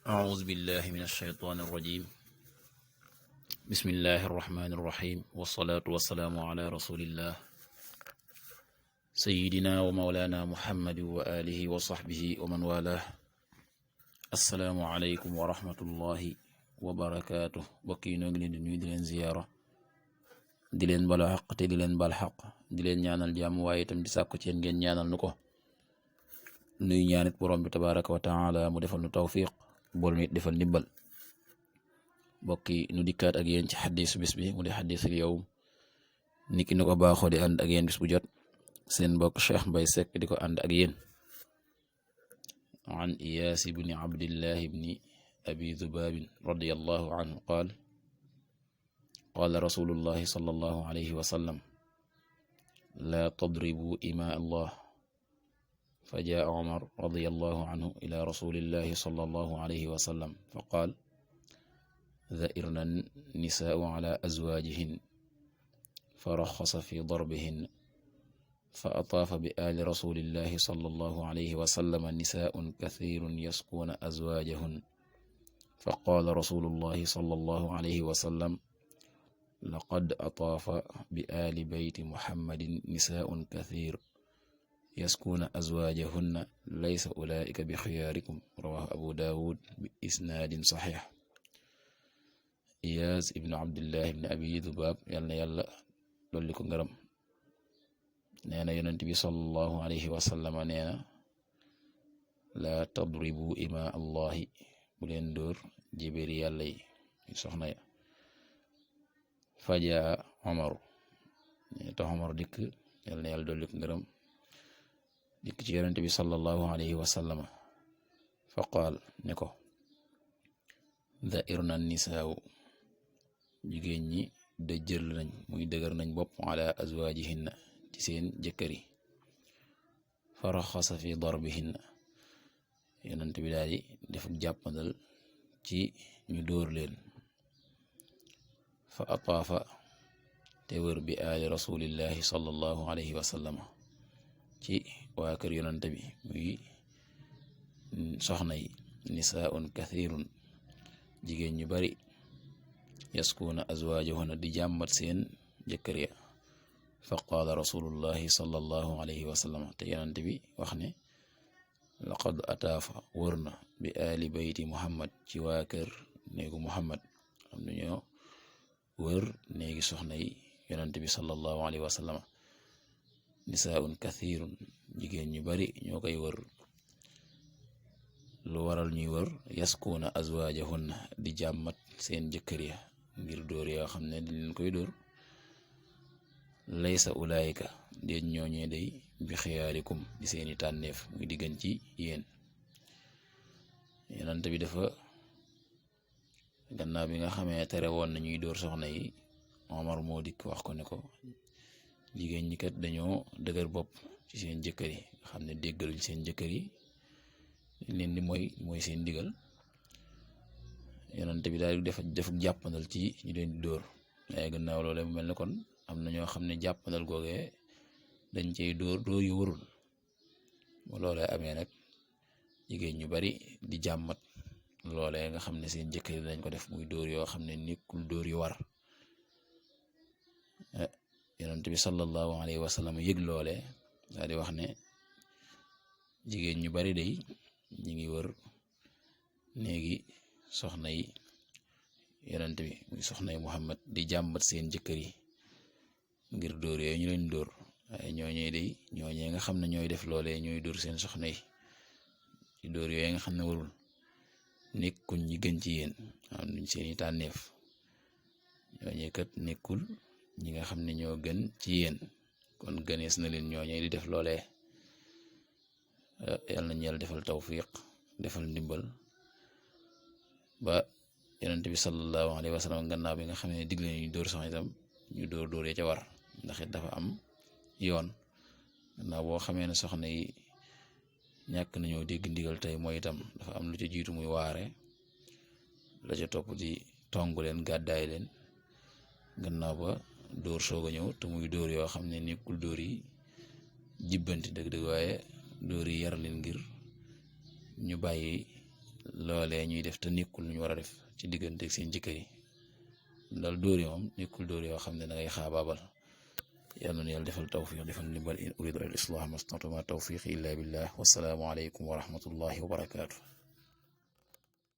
أعوذ بالله من الشيطان الرجيم بسم الله الرحمن الرحيم والصلاة والسلام على رسول الله سيدنا ومولانا محمد وآله وصحبه ومن والاه السلام عليكم ورحمة الله وبركاته bokki noo ngi leen di nuyu di leen ziyaara di leen balu xaq te di leen bal xaq di leen ñaanal jàmm waaye itam di sàkku ci yéen ngeen ñaanal nu ko nuy ñaanit borom bi tabaraka wa taala mu defal nu tawfiq bool nit defal ndimbal bokki nu dikkaat ak yéen ci xaddisu bis bi mu di xaddisul yawm niki nu ko baaxoo di ànd ak yéen bis bu jot seen mbokk Cheikh Mbaye Seck di ko ànd ak yéen an Iyaas ibni Abdillah ibni abi Dhubaab radiyallahu anhu qaal qaala rasulullahi sallallahu alayhi wa sallam laa tadribu imaa allah فجاء عمر رضي الله عنه إلى رسول الله صلى الله عليه وسلم فقال ذئرنا النساء على أزواجهن فرخص في ضربهن فأطاف بآل رسول الله صلى الله عليه وسلم نساء كثير يسقون أزواجهن فقال رسول الله صلى الله عليه وسلم لقد أطاف بآل بيت محمد نساء كثير يسكون أزواجهن ليس أولئك بخياركم رواه أبو داود بإسناد صحيح Iyaas ibnu Abdillah ibni abi Dhubaab yàlla dolli ko ngërëm nee na yonent bi sallallahu alayhi wa sallam nee na laa tadribu ima allahi bu leen dóor jibéeri yàlla yi soxna ya fajaa Omar nee ta Omar dikk yàlla dolli ko ngërëm dikk ci yonent bi sallallahu alayhi wa sallam fa qaal ne ko da'irna nisaaw jigéen ñi dëjël nañ muy dëgër nañ bopp ala azwaajihinna ci seen jëkkër yi fa raxasa fi darbihinna yonent bi daal di def jàppandal ci ñu dóor leen fa ataafa te wër bi aali rasulillahi sallallahu alayhi wa sallam ci waa kër yonent bi muy soxna yi nisaun kathirun jigéen ñu bari yaskuuna azwaajahunna di jàmbat seen jëkkër ya fa qaala rasulullahi sallallahu alayhi wa sallam te yonent bi wax ne laqad ataafa wër na bi aali bayti muhammad ci waa kër néegu muhammad xam ne ñoo wër néegi soxna yi yonent bi sallallahu alayhi wa sallam nisaun kathirun jigéen ñu bari ñoo koy wër lu waral ñuy wër yaskuuna azwaajahunna di jàmmat seen jëkkër ya ngir dóor yoo xam ne dañ leen koy dóor laysa ulaayika déet ñooñee day bi xiyaarikum di seeni tànneef muy diggan ci yéen yonent bi dafa gannaaw bi nga xamee tere woon na ñuy dóor soxna yi Omar moo dikk wax ko ne ko jigéen ñi kat dañoo dëgër bopp ci seen jëkkër yi nga xam ne déggaluñ seen jëkkër yi leen di mooy seen digal yonent bi daal di def jàppandal ci ñu leen di dóor waaye gannaaw loole mu mel ne kon am na ñoo xam ne jàppandal googee dañ cey dóor yu warul bu loolee amee nag jigéen ñu bari di jàmmat loolee nga xam ne seen jëkkër yi dañ ko def muy dóor yoo xam ne nekkul dóor yu war yonent bi sallallahu alayhi wa sallam yëg loole daal di wax ne jigéen ñu bari day ñi ngi wër néegi soxna yi yonent bi muy soxna yi Muhammad di jàmbat seen jëkkër yi ngir dóor yooyu ñu leen dóor waaye ñooñee nga xam ne ñooy def loolee ñooy dóor seen soxna yi di dóor yooyu nga xam ne warul nekkuñ ñi gën ci yéen am nañ seeni tànneef ñooñee kat nekkul ñi nga xam ne ñoo gën ci yéen kon gënees na leen ñooñee di def loolee yàlla nañu yàlla defal tawfiq defal ndimbal ba yonent bi sallallahu alayhi wa sallam gannaaw bi nga xam ne digle ñu dóor soxna itam ñu dóor ya ca war ndax it dafa am yoon gannaaw boo xamee ne soxna yi ñàkk nañoo dégg ndigal tey mooy itam dafa am lu ca jiitu muy waare la ca topp di tongu leen gàddaay leen gannaaw ba dóor soog a ñëw te muy dóor yoo xam ne nekkul dóor yi jibbanti dëgg-dëgg waaye dóor yi yar leen ngir ñu bàyyi loolee ñuy def te nekkul lu ñu war a def ci diggante ak seen jëkkër yi dal dóor yi moom nekkul dóor yoo xam ne da ngay xaabaabal. yàlla na yàlla defal tawfiq defal ndimbal in uridu al islah mastata'tu ma tawfiqi illa billah wassalaamu aleykum wa rahmatullahi wa barakaatu.